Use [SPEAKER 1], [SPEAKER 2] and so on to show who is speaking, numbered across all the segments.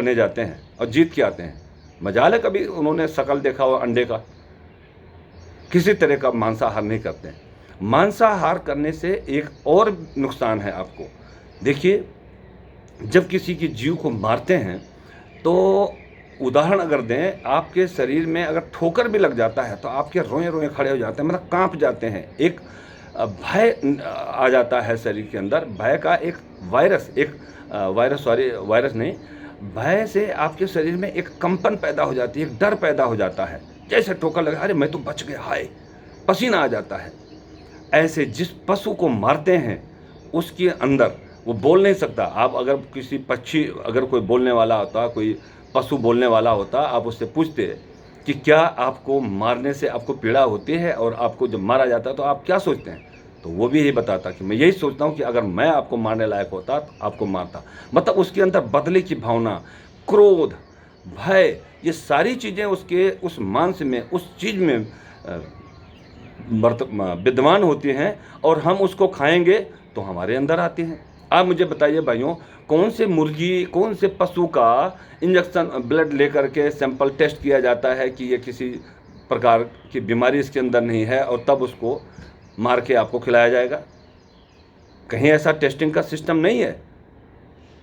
[SPEAKER 1] बने जाते हैं और जीत के आते हैं। मजाल है कभी उन्होंने शकल देखा हो अंडे का? किसी तरह का मांसाहार नहीं करते हैं। मांसाहार करने से एक और नुकसान है आपको। देखिए, जब किसी की जीव को मारते हैं तो उदाहरण अगर दें, आपके शरीर में अगर ठोकर भी लग जाता है तो आपके रोए-रोए खड़े हो जाते हैं, मतलब काँप जाते हैं। एक भय आ जाता है शरीर के अंदर। भय का एक वायरस, वायरस नहीं, भय से आपके शरीर में एक कंपन पैदा हो जाती है, एक डर पैदा हो जाता है। जैसे ठोकर लगा, अरे मैं तो बच गया, हाय! पसीना आ जाता है। ऐसे जिस पशु को मारते हैं उसके अंदर वो बोल नहीं सकता। आप अगर किसी पक्षी, अगर कोई बोलने वाला होता, कोई पशु बोलने वाला होता, आप उससे पूछते कि क्या आपको मारने से आपको पीड़ा होती है, और आपको जब मारा जाता है तो आप क्या सोचते हैं? तो वो भी यही बताता कि मैं यही सोचता हूँ कि अगर मैं आपको मारने लायक होता तो आपको मारता। मतलब उसके अंदर बदले की भावना, क्रोध, भय, ये सारी चीज़ें उसके उस मांस में, उस चीज़ में विद्यमान होती हैं, और हम उसको खाएंगे तो हमारे अंदर आती हैं। आप मुझे बताइए भाइयों, कौन से मुर्गी, कौन से पशु का इंजेक्शन, ब्लड लेकर के सैंपल टेस्ट किया जाता है कि ये किसी प्रकार की बीमारी इसके अंदर नहीं है, और तब उसको मार के आपको खिलाया जाएगा? कहीं ऐसा टेस्टिंग का सिस्टम नहीं है।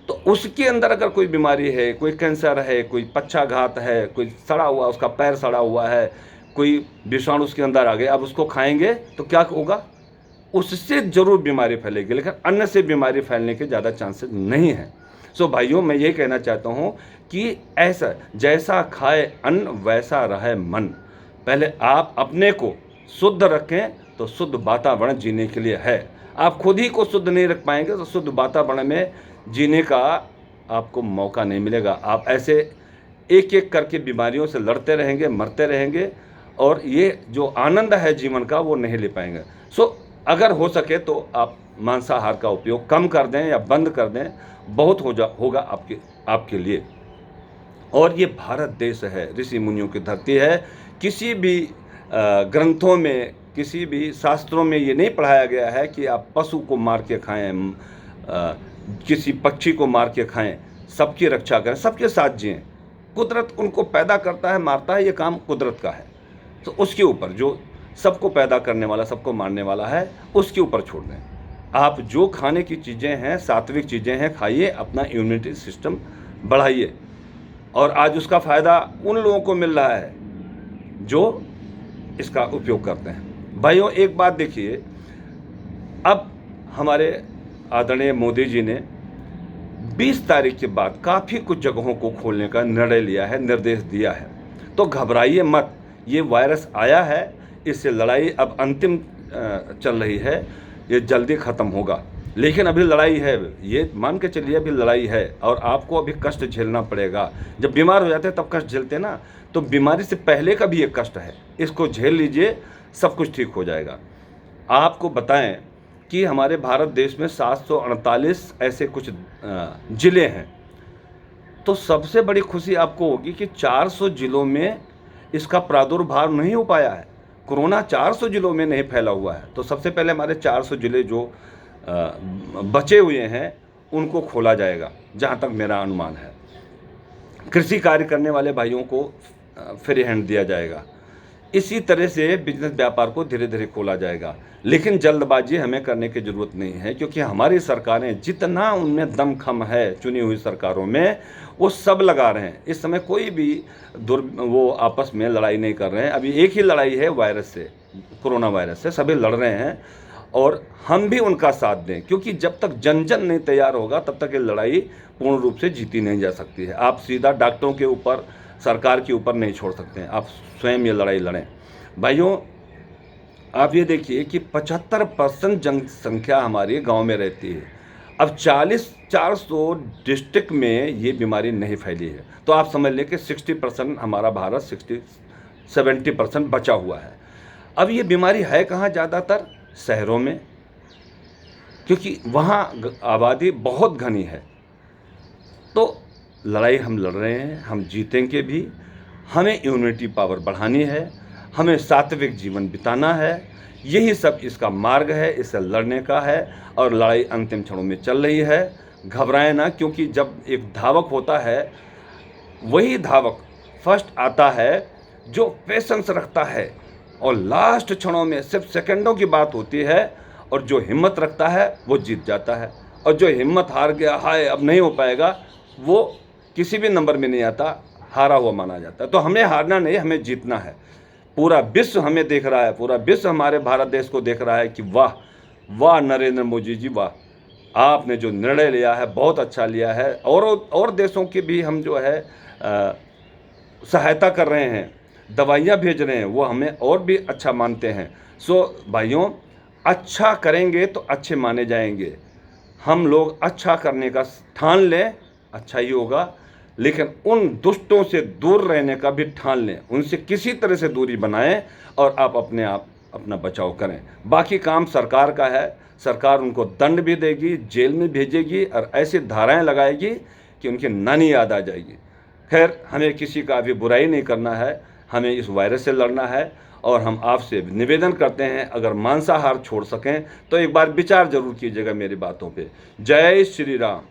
[SPEAKER 1] तो उसके अंदर अगर कोई बीमारी है, कोई कैंसर है, कोई पक्षाघात है, कोई सड़ा हुआ, उसका पैर सड़ा हुआ है, कोई विषाणु उसके अंदर आ गया, अब उसको खाएंगे तो क्या होगा? उससे जरूर बीमारी फैलेगी, लेकिन अन्न से बीमारी फैलने के ज़्यादा चांसेस नहीं हैं। सो भाइयों, मैं ये कहना चाहता हूँ कि ऐसा जैसा खाए अन्न वैसा रहे मन। पहले आप अपने को शुद्ध रखें तो शुद्ध वातावरण जीने के लिए है। आप खुद ही को शुद्ध नहीं रख पाएंगे तो शुद्ध वातावरण में जीने का आपको मौका नहीं मिलेगा। आप ऐसे एक एक करके बीमारियों से लड़ते रहेंगे, मरते रहेंगे, और ये जो आनंद है जीवन का वो नहीं ले पाएंगे। सो अगर हो सके तो आप मांसाहार का उपयोग कम कर दें या बंद कर दें, बहुत होगा आपके लिए। और ये भारत देश है, ऋषि मुनियों की धरती है। किसी भी ग्रंथों में, किसी भी शास्त्रों में ये नहीं पढ़ाया गया है कि आप पशु को मार के खाएं, किसी पक्षी को मार के खाएं। सबकी रक्षा करें, सबके साथ जिएं। कुदरत उनको पैदा करता है, मारता है, ये काम कुदरत का है। तो उसके ऊपर, जो सबको पैदा करने वाला, सबको मारने वाला है, उसके ऊपर छोड़ दें। आप जो खाने की चीज़ें हैं, सात्विक चीज़ें हैं, खाइए, अपना इम्यूनिटी सिस्टम बढ़ाइए। और आज उसका फ़ायदा उन लोगों को मिल रहा है जो इसका उपयोग करते हैं। भाइयों, एक बात देखिए, अब हमारे आदरणीय मोदी जी ने 20 तारीख के बाद काफ़ी कुछ जगहों को खोलने का निर्णय लिया है, निर्देश दिया है। तो घबराइए मत, ये वायरस आया है, इससे लड़ाई अब अंतिम चल रही है, ये जल्दी ख़त्म होगा। लेकिन अभी लड़ाई है, ये मान के चलिए अभी लड़ाई है, और आपको अभी कष्ट झेलना पड़ेगा। जब बीमार हो जाते हैं तब कष्ट झेलते हैं ना, तो बीमारी से पहले का भी एक कष्ट है, इसको झेल लीजिए, सब कुछ ठीक हो जाएगा। आपको बताएं कि हमारे भारत देश में 748 ऐसे कुछ ज़िले हैं। तो सबसे बड़ी खुशी आपको होगी कि 400 ज़िलों में इसका प्रादुर्भाव नहीं हो पाया है। कोरोना 400 ज़िलों में नहीं फैला हुआ है। तो सबसे पहले हमारे 400 ज़िले जो बचे हुए हैं उनको खोला जाएगा, जहाँ तक मेरा अनुमान है। कृषि कार्य करने वाले भाइयों को फ्री हैंड दिया जाएगा। इसी तरह से बिजनेस व्यापार को धीरे धीरे खोला जाएगा। लेकिन जल्दबाजी हमें करने की ज़रूरत नहीं है, क्योंकि हमारी सरकारें, जितना उनमें दमखम है चुनी हुई सरकारों में, वो सब लगा रहे हैं। इस समय कोई भी वो आपस में लड़ाई नहीं कर रहे हैं। अभी एक ही लड़ाई है वायरस से, कोरोना वायरस से सभी लड़ रहे हैं, और हम भी उनका साथ दें, क्योंकि जब तक जन जन नहीं तैयार होगा तब तक ये लड़ाई पूर्ण रूप से जीती नहीं जा सकती है। आप सीधा डॉक्टरों के ऊपर, सरकार के ऊपर नहीं छोड़ सकते हैं, आप स्वयं ये लड़ाई लड़ें। भाइयों, आप ये देखिए कि 75% जनसंख्या हमारी गांव में रहती है। अब 400 डिस्ट्रिक्ट में ये बीमारी नहीं फैली है, तो आप समझ लें कि 60% हमारा भारत 70% बचा हुआ है। अब ये बीमारी है कहाँ? ज़्यादातर शहरों में, क्योंकि वहाँ आबादी बहुत घनी है। तो लड़ाई हम लड़ रहे हैं, हम जीतेंगे भी। हमें इम्यूनिटी पावर बढ़ानी है, हमें सात्विक जीवन बिताना है, यही सब इसका मार्ग है, इससे लड़ने का है। और लड़ाई अंतिम क्षणों में चल रही है। घबराएं ना, क्योंकि जब एक धावक होता है वही धावक फर्स्ट आता है जो पेशेंस रखता है और लास्ट क्षणों में सिर्फ सेकंडों की बात होती है, और जो हिम्मत रखता है वो जीत जाता है, और जो हिम्मत हार गया, हाय अब नहीं हो पाएगा, वो किसी भी नंबर में नहीं आता, हारा हुआ माना जाता है। तो हमें हारना नहीं, हमें जीतना है। पूरा विश्व हमें देख रहा है, पूरा विश्व हमारे भारत देश को देख रहा है कि वाह वाह नरेंद्र मोदी जी वाह, आपने जो निर्णय लिया है बहुत अच्छा लिया है। और देशों की भी हम जो है सहायता कर रहे हैं, दवाइयाँ भेज रहे हैं, वो हमें और भी अच्छा मानते हैं। सो भाइयों, अच्छा करेंगे तो अच्छे माने जाएंगे। हम लोग अच्छा करने का ठान लें, अच्छा ही होगा, लेकिन उन दुष्टों से दूर रहने का भी ठान लें, उनसे किसी तरह से दूरी बनाएं और आप अपना बचाव करें। बाकी काम सरकार का है, सरकार उनको दंड भी देगी, जेल में भेजेगी और ऐसी धाराएं लगाएगी कि उनकी नानी याद आ जाएगी। खैर, हमें किसी का भी बुराई नहीं करना है, हमें इस वायरस से लड़ना है। और हम आपसे निवेदन करते हैं, अगर मांसाहार छोड़ सकें तो एक बार विचार जरूर कीजिएगा मेरी बातों पे। जय श्री राम।